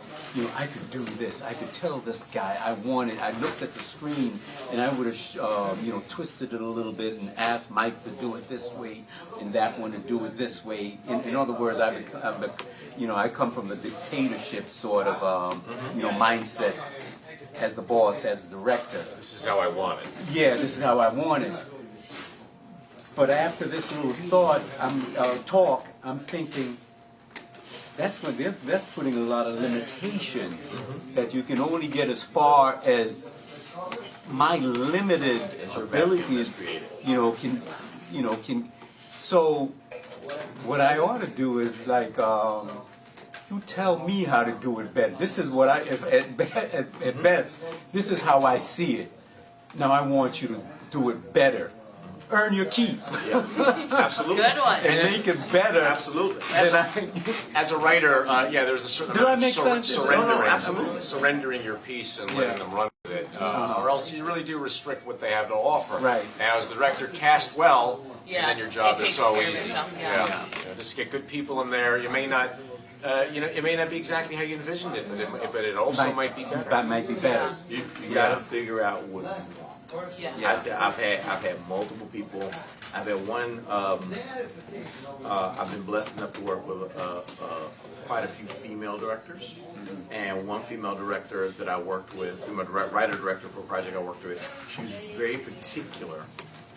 I could do this. I could tell this guy I wanted. I looked at the screen and I would have, twisted it a little bit and asked Mike to do it this way and that one to do it this way. In other words, I come from the dictatorship sort of, mindset as the boss, as the director. This is how I want it. Yeah, this is how I want it. But after this little talk, I'm thinking that's putting a lot of limitations that you can only get as far as my limited abilities. Can. So what I ought to do is you tell me how to do it better. This is what at best, this is how I see it. Now I want you to do it better. Earn your keep. Yeah, absolutely. Good one. And make it better. Absolutely. As a writer, there's a certain Did I make sense? surrendering, absolutely. surrendering your piece and letting them run with it, or else you really do restrict what they have to offer. Right. Now, as the director, cast well, Yeah, and then your job it is takes so care of easy. itself, yeah. Just get good people in there. You may not. It may not be exactly how you envisioned it, but it also might be better. That might be better. You got to figure out what you want. Yeah. I've had multiple people. I've had one. I've been blessed enough to work with quite a few female directors, and one female director that I worked with, female writer director for a project I worked with. She was very particular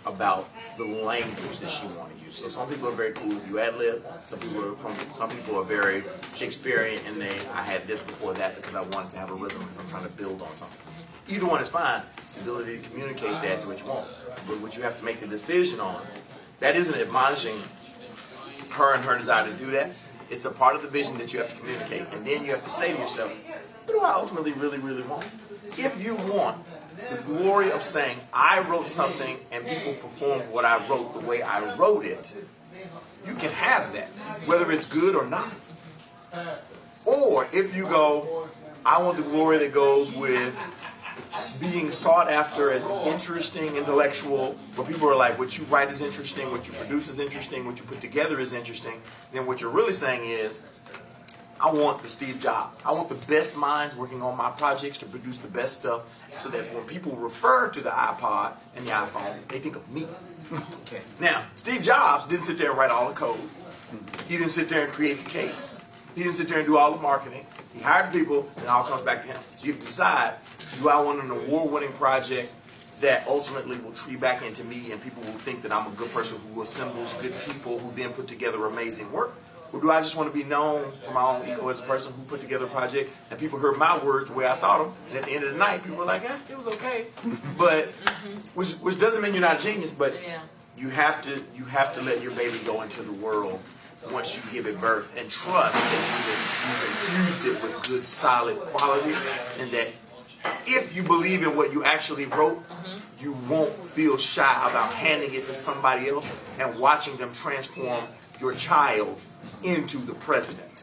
about the language that she wanted to use. So some people are very cool if you ad lib. Some people are very Shakespearean, and I had this before that because I wanted to have a rhythm because I'm trying to build on something. Either one is fine. It's the ability to communicate that to what you want. But what you have to make the decision on, that isn't admonishing her and her desire to do that. It's a part of the vision that you have to communicate. And then you have to say to yourself, what do I ultimately really, really want? If you want the glory of saying, I wrote something and people performed what I wrote the way I wrote it, you can have that, whether it's good or not. Or if you go, I want the glory that goes with being sought after as an interesting intellectual, where people are like, what you write is interesting, what you produce is interesting, what you put together is interesting, then what you're really saying is, I want the Steve Jobs. I want the best minds working on my projects to produce the best stuff so that when people refer to the iPod and the iPhone, they think of me. Okay. Now, Steve Jobs didn't sit there and write all the code. He didn't sit there and create the case. He didn't sit there and do all the marketing. He hired the people, and it all comes back to him. So you have to decide, do I want an award-winning project that ultimately will tree back into me and people will think that I'm a good person who assembles good people who then put together amazing work? Or do I just want to be known for my own ego as a person who put together a project and people heard my words the way I thought them, and at the end of the night people were like, it was okay. But which doesn't mean you're not a genius, but you have to let your baby go into the world once you give it birth and trust that you've infused it with good solid qualities, and that if you believe in what you actually wrote, you won't feel shy about handing it to somebody else and watching them transform your child into the president.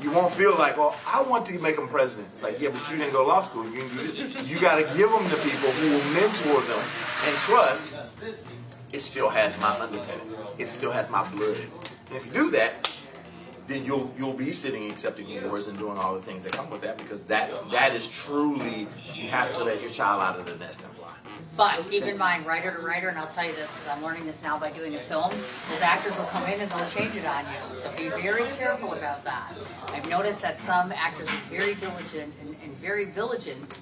You won't feel like, well, I want to make him president. It's like, yeah, but you didn't go to law school. You got to give them to people who will mentor them and trust it still has my underpinning. It still has my blood in it. And if you do that, then you'll be sitting accepting awards and doing all the things that come with that, because that is truly, you have to let your child out of the nest and fly. But keep in mind, writer to writer, and I'll tell you this because I'm learning this now by doing a film, those actors will come in and they'll change it on you. So be very careful about that. I've noticed that some actors are very diligent and very vigilant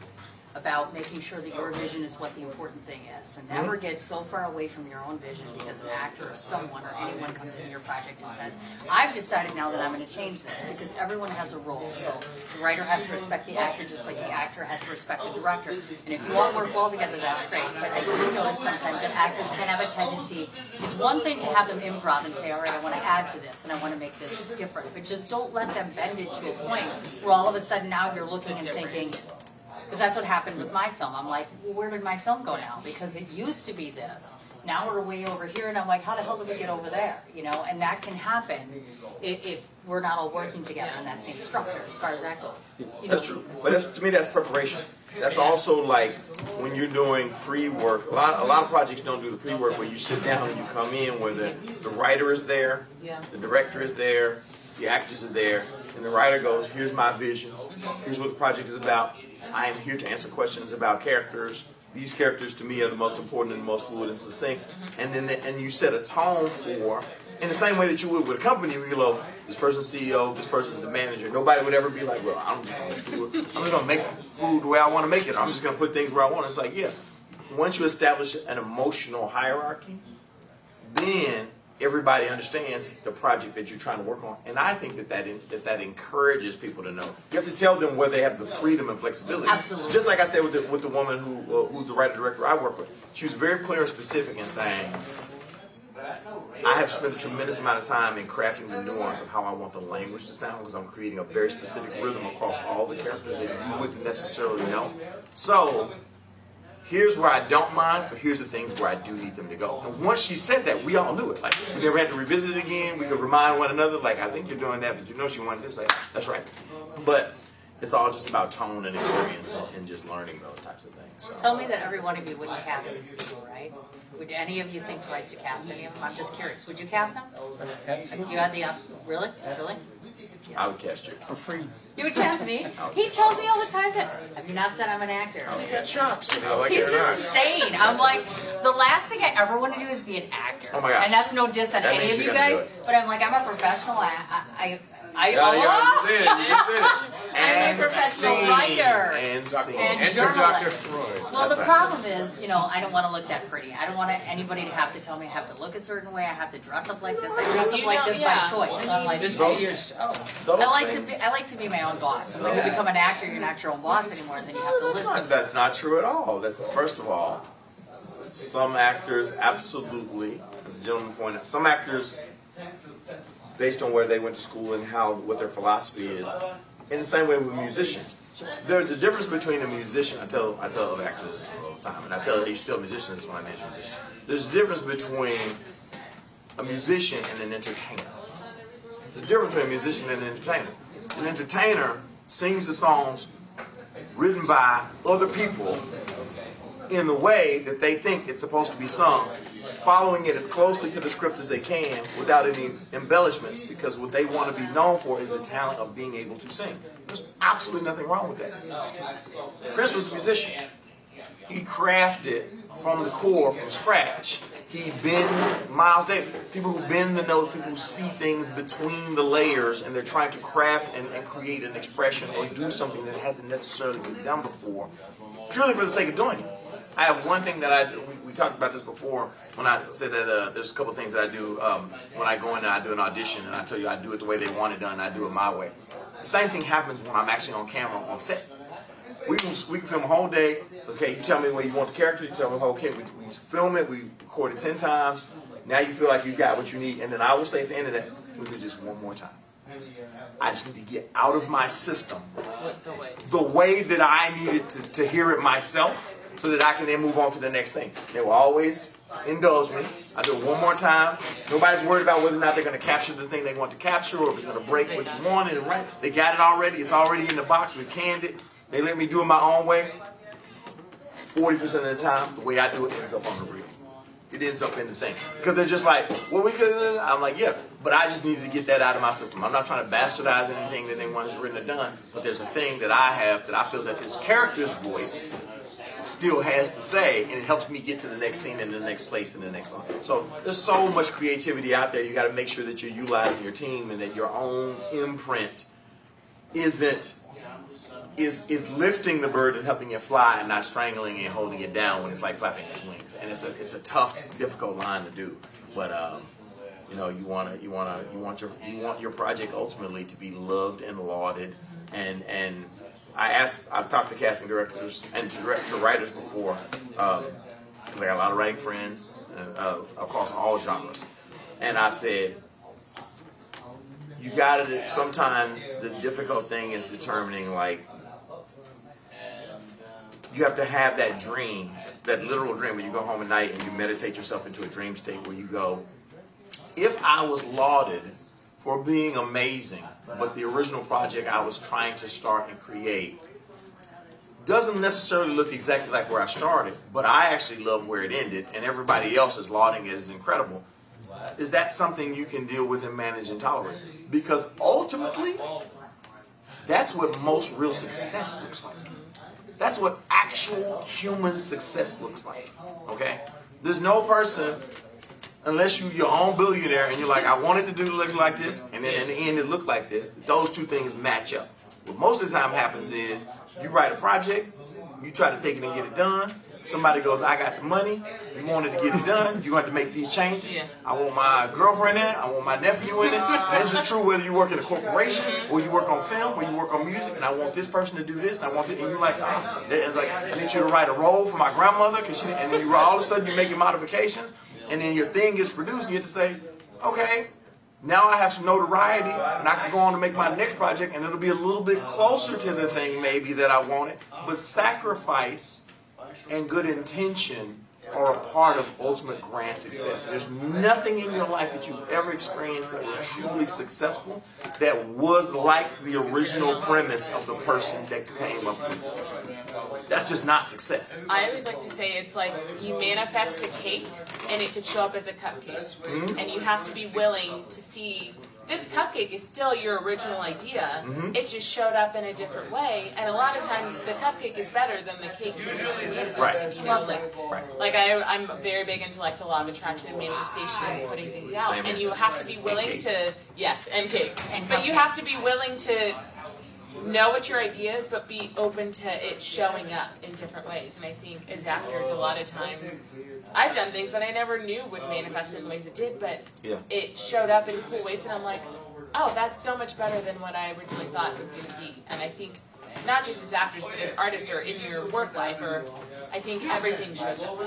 about making sure that your vision is what the important thing is. So never get so far away from your own vision because an actor or someone or anyone comes into your project and says, I've decided now that I'm going to change this, because everyone has a role. So the writer has to respect the actor just like the actor has to respect the director. And if you all work well together, that's great. But I do notice sometimes that actors can have a tendency, it's one thing to have them improv and say, all right, I want to add to this and I want to make this different. But just don't let them bend it to a point where all of a sudden now you're looking and thinking, because that's what happened with my film. I'm like, well, where did my film go now? Because it used to be this. Now we're way over here, and I'm like, how the hell did we get over there? You know, and that can happen if we're not all working together in that same structure, as far as that goes. That's true. But to me, that's preparation. That's also like when you're doing pre-work. A lot of projects don't do the pre-work where you sit down and you come in where the writer is there, Yeah. the director is there, the actors are there, and the writer goes, here's my vision, here's what the project is about. I am here to answer questions about characters. These characters to me are the most important and the most fluid and succinct. And then and you set a tone for, in the same way that you would with a company where you go, this person's CEO, this person's the manager. Nobody would ever be like, well, I'm just gonna make food the way I want to make it. I'm just gonna put things where I want. It's like, yeah, once you establish an emotional hierarchy, then everybody understands the project that you're trying to work on. And I think that encourages people to know. You have to tell them where they have the freedom and flexibility. Absolutely. Just like I said with the woman who's the writer-director I work with. She was very clear and specific in saying, I have spent a tremendous amount of time in crafting the nuance of how I want the language to sound because I'm creating a very specific rhythm across all the characters that you wouldn't necessarily know. So, here's where I don't mind, but here's the things where I do need them to go. And once she said that, we all knew it. Like, we never had to revisit it again. We could remind one another, like, I think you're doing that, but you know she wanted this. Like, that's right. But it's all just about tone and experience and just learning those types of things. So. Tell me that every one of you wouldn't cast these people, right? Would any of you think twice to cast any of them? I'm just curious. Would you cast them? Absolutely. You had the really? Really? I would cast you. For free. You would cast me? He tells me all the time that, have you not said I'm an actor? Chops, whether you like it He's or not. insane. I'm like, the last thing I ever want to do is be an actor. Oh my gosh. And that's no diss on That any means of you you're gonna guys, do it. but I'm like, I'm a professional. I I'm a professional writer. And scene. And Enter journalist. Dr. Freud. Well, That's the right. problem is, I don't want to look that pretty. I don't want anybody to have to tell me I have to look a certain way. I have to dress up like this. I dress up You like don't- this yeah. by choice. So I'm like, Just Those- be yourself. Those I like to be my own boss. And when you become an actor, you're not your own boss anymore. And then you have to listen. That's not true at all. That's first of all, some actors absolutely, as the gentleman pointed out, some actors, based on where they went to school and what their philosophy is, in the same way with musicians. There's a difference between a musician. I tell other actors this all the time, and I tell you still musicians when I mention musicians. There's a difference between a musician and an entertainer. There's a difference between a musician and an entertainer. An entertainer sings the songs written by other people in the way that they think it's supposed to be sung, following it as closely to the script as they can without any embellishments, because what they want to be known for is the talent of being able to sing. There's absolutely nothing wrong with that. Chris was a musician. He crafted from the core, from scratch. He bend Miles Davis. People who bend the notes, people who see things between the layers, and they're trying to craft and create an expression or do something that hasn't necessarily been done before, purely for the sake of doing it. I have one thing that we talked about this before when I said that there's a couple things that I do when I go in and I do an audition, and I tell you I do it the way they want it done, and I do it my way. The same thing happens when I'm actually on camera on set. We can film a whole day. It's okay, you tell me where you want the character, you tell me, okay, we film it, we record it 10 times. Now you feel like you got what you need, and then I will say at the end of that, we do just one more time. I just need to get out of my system the way that I needed to hear it myself, so that I can then move on to the next thing. They will always indulge me. I do it one more time. Nobody's worried about whether or not they're going to capture the thing they want to capture, or if it's going to break what you wanted. Right? They got it already. It's already in the box. We canned it. They let me do it my own way. 40% of the time, the way I do it ends up on the reel. It ends up in the thing. Because they're just like, well, we could. I'm like, yeah, but I just needed to get that out of my system. I'm not trying to bastardize anything that anyone has written or done, but there's a thing that I have that I feel that this character's voice still has to say, and it helps me get to the next scene and the next place and the next song. So there's so much creativity out there. You got to make sure that you're utilizing your team and that your own imprint is lifting the bird and helping it fly, and not strangling it and holding it down when it's like flapping its wings. And it's a tough, difficult line to do. But you want your project ultimately to be loved and lauded. And I've talked to casting directors and to writers before, because I got a lot of writing friends across all genres, and I've said, you got to, sometimes the difficult thing is determining, like, you have to have that dream, that literal dream, when you go home at night and you meditate yourself into a dream state where you go, if I was lauded for being amazing, but the original project I was trying to start and create doesn't necessarily look exactly like where I started, but I actually love where it ended, and everybody else is lauding it as incredible. Is that something you can deal with and manage and tolerate? Because ultimately, that's what most real success looks like. That's what actual human success looks like. Okay? There's no person, unless you're your own billionaire and you're like, I want it to do look like this, and then in the end it looked like this. Those two things match up. What most of the time happens is you write a project, you try to take it and get it done. Somebody goes, I got the money, you wanted to get it done, you're going to have to make these changes. I want my girlfriend in it, I want my nephew in it. And this is true whether you work in a corporation, or you work on film, or you work on music, and I want this person to do this, and I want it, and you're like, it's like, I need you to write a role for my grandmother, and then all of a sudden you're making modifications, and then your thing gets produced, and you have to say, okay, now I have some notoriety, and I can go on to make my next project, and it'll be a little bit closer to the thing maybe that I wanted. But sacrifice and good intention are a part of ultimate grand success. There's nothing in your life that you've ever experienced that was truly successful that was like the original premise of the person that came up with it. That's just not success. I always like to say it's like you manifest a cake and it could show up as a cupcake. And you have to be willing to see this cupcake is still your original idea. It just showed up in a different way. And a lot of times the cupcake is better than the cake you originally made. Right. You know, like I'm very big into like the law of attraction and manifestation and putting things out. Same And here. you have to be willing to, yes, and cake. And But you cupcake. have to be willing to know what your idea is, but be open to it showing up in different ways. And I think as actors, a lot of times, I've done things that I never knew would manifest in the ways it did, but it showed up in cool ways, and I'm like, oh, that's so much better than what I originally thought it was going to be. And I think not just as actors, but as artists or in your work life, or I think everything shows up.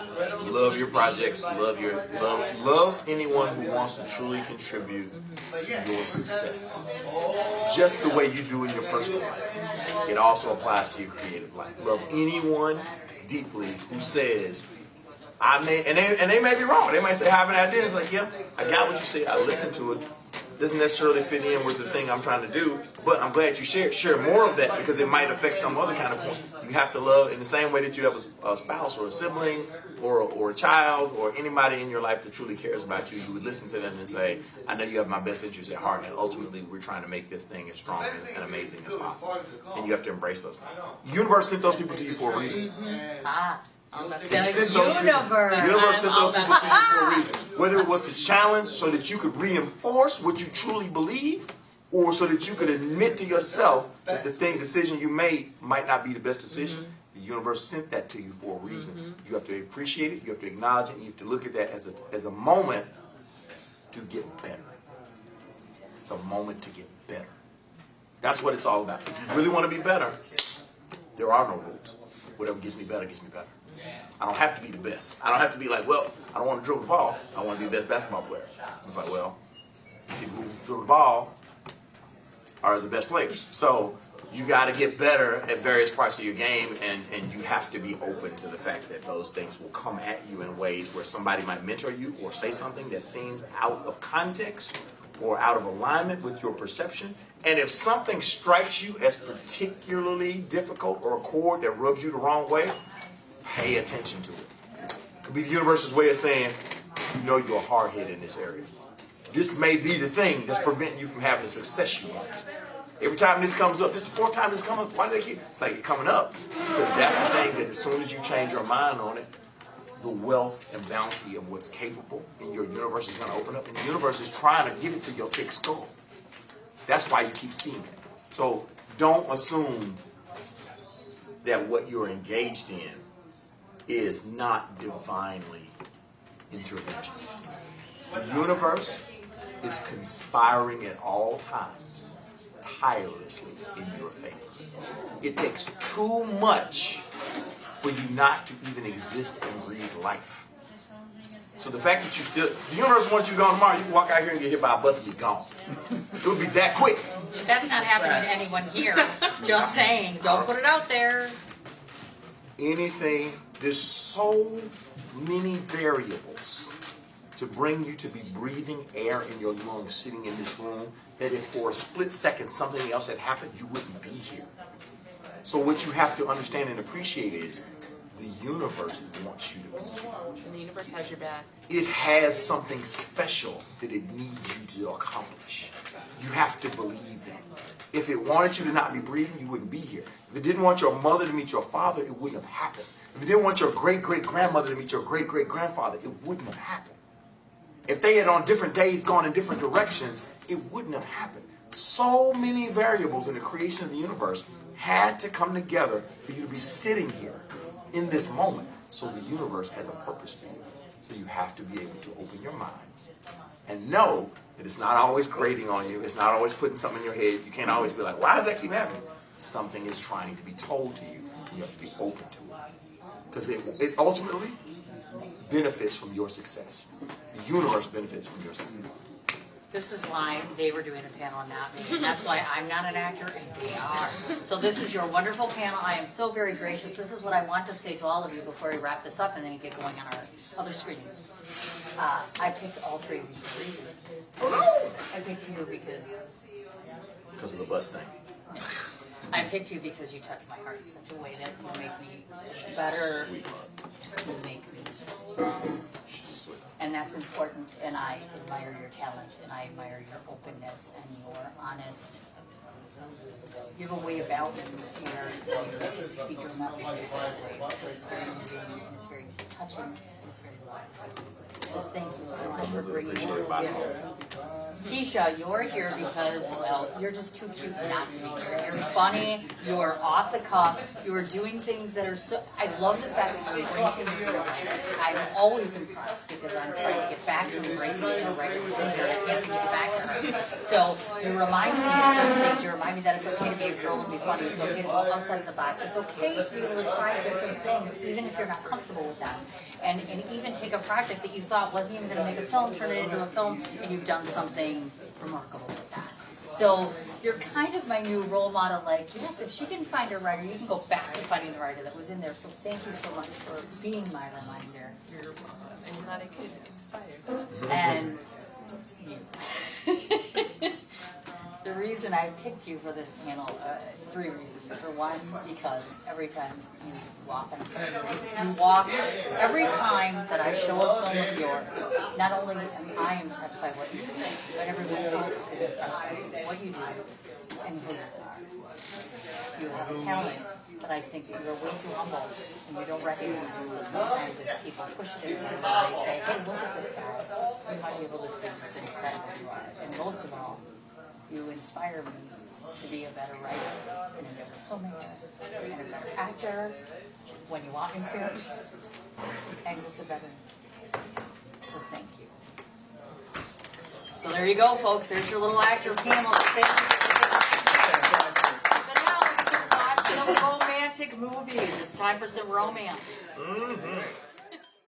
Love your projects. Love anyone who wants to truly contribute to your success. Just the way you do in your personal life. It also applies to your creative life. Love anyone deeply who says, and they may be wrong. They might say, I have an idea. It's like, yeah, I got what you say. I listened to it. Doesn't necessarily fit in with the thing I'm trying to do, but I'm glad you share more of that, because it might affect some other kind of point. You have to love in the same way that you have a spouse or a sibling or a child or anybody in your life that truly cares about you. You would listen to them and say, I know you have my best interests at heart, and ultimately we're trying to make this thing as strong and amazing as possible. And you have to embrace those things. The universe sent those people to you for a reason. It sent those people. The universe sent those people to you for a reason. Whether it was to challenge so that you could reinforce what you truly believe, or so that you could admit to yourself that the decision you made might not be the best decision. The universe sent that to you for a reason. You have to appreciate it, you have to acknowledge it, and you have to look at that as a moment to get better. It's a moment to get better. That's what it's all about. If you really want to be better, there are no rules. Whatever gets me better, gets me better. I don't have to be the best. I don't have to be like, well, I don't want to dribble the ball. I want to be the best basketball player. It's like, well, people who dribble the ball are the best players. So you got to get better at various parts of your game, and you have to be open to the fact that those things will come at you in ways where somebody might mentor you or say something that seems out of context or out of alignment with your perception. And if something strikes you as particularly difficult or a chord that rubs you the wrong way, pay attention to it. It could be the universe's way of saying, you know you're a hard head in this area. This may be the thing that's preventing you from having the success you want. Every time this comes up, this is the fourth time this comes up, why do they keep? It's like it's coming up. Because that's the thing that as soon as you change your mind on it, the wealth and bounty of what's capable in your universe is going to open up. And the universe is trying to give it to your thick skull. That's why you keep seeing it. So don't assume that what you're engaged in is not divinely intervention. The universe is conspiring at all times, tirelessly in your favor. It takes too much for you not to even exist and breathe life. So the fact that the universe wants you gone tomorrow, you can walk out here and get hit by a bus and be gone. It would be that quick. That's not happening to anyone here. Just saying, don't put it out there. Anything, there's so many variables to bring you to be breathing air in your lungs, sitting in this room, that if for a split second something else had happened, you wouldn't be here. So what you have to understand and appreciate is the universe wants you to be here. And the universe has your back. It has something special that it needs you to accomplish. You have to believe that. If it wanted you to not be breathing, you wouldn't be here. If it didn't want your mother to meet your father, it wouldn't have happened. If it didn't want your great-great-grandmother to meet your great-great-grandfather, it wouldn't have happened. If they had on different days gone in different directions, it wouldn't have happened. So many variables in the creation of the universe had to come together for you to be sitting here in this moment. So the universe has a purpose for you. So you have to be able to open your minds and know that it's not always grating on you. It's not always putting something in your head. You can't always be like, why does that keep happening? Something is trying to be told to you. And you have to be open to it. Because it ultimately benefits from your success. The universe benefits from your success. This is why they were doing the panel and not me, and that's why I'm not an actor and they are. So this is your wonderful panel. I am so very gracious. This is what I want to say to all of you before we wrap this up and then get going on our other screenings. I picked all three of you for a reason. Oh no! I picked you because Of the bus thing. I picked you because you touch my heart in such a way that you make me better. Sweetheart. You make me. She's sweet. And that's important, and I admire your talent, and I admire your openness and your honest. You have a way about you where you speak your message in a way where it's very moving, and it's very touching, and it's very loving. So thank you so much for bringing your gift. Keisha, you're here because, well, you're just too cute not to be here. You're funny, you're off the cuff, you're doing things that are so, I love the fact that you're embracing your inner writer. I'm always impressed because I'm trying to get back to embracing the inner writer who's in here and I can't seem to get back to her. So you remind me of certain things, you remind me that it's okay to be a girl and be funny, it's okay to go outside the box, it's okay to be able to try different things even if you're not comfortable with them. And even take a project that you thought wasn't even going to make a film, turn it into a film, and you've done something remarkable with that. So you're kind of my new role model, like, yes, if she didn't find her writer, you can go back to finding the writer that was in there. So thank you so much for being my reminder. You're welcome. I'm glad I could inspire. And you. The reason I picked you for this panel, three reasons. For one, because every time you walk on a screen, every time that I show a film of yours, not only am I impressed by what you do, but everyone else is impressed by what you do and who you are. You have a talent, but I think that you're way too humble and you don't recognize. So sometimes if people push it into you and they say, hey, look at this guy, you might be able to see just incredible you are. And most of all, you inspire me to be a better writer and a better filmmaker and a better actor when you want me to, and just a better. So thank you. So there you go, folks. There's your little actor panel. So now let's watch some romantic movies. It's time for some romance.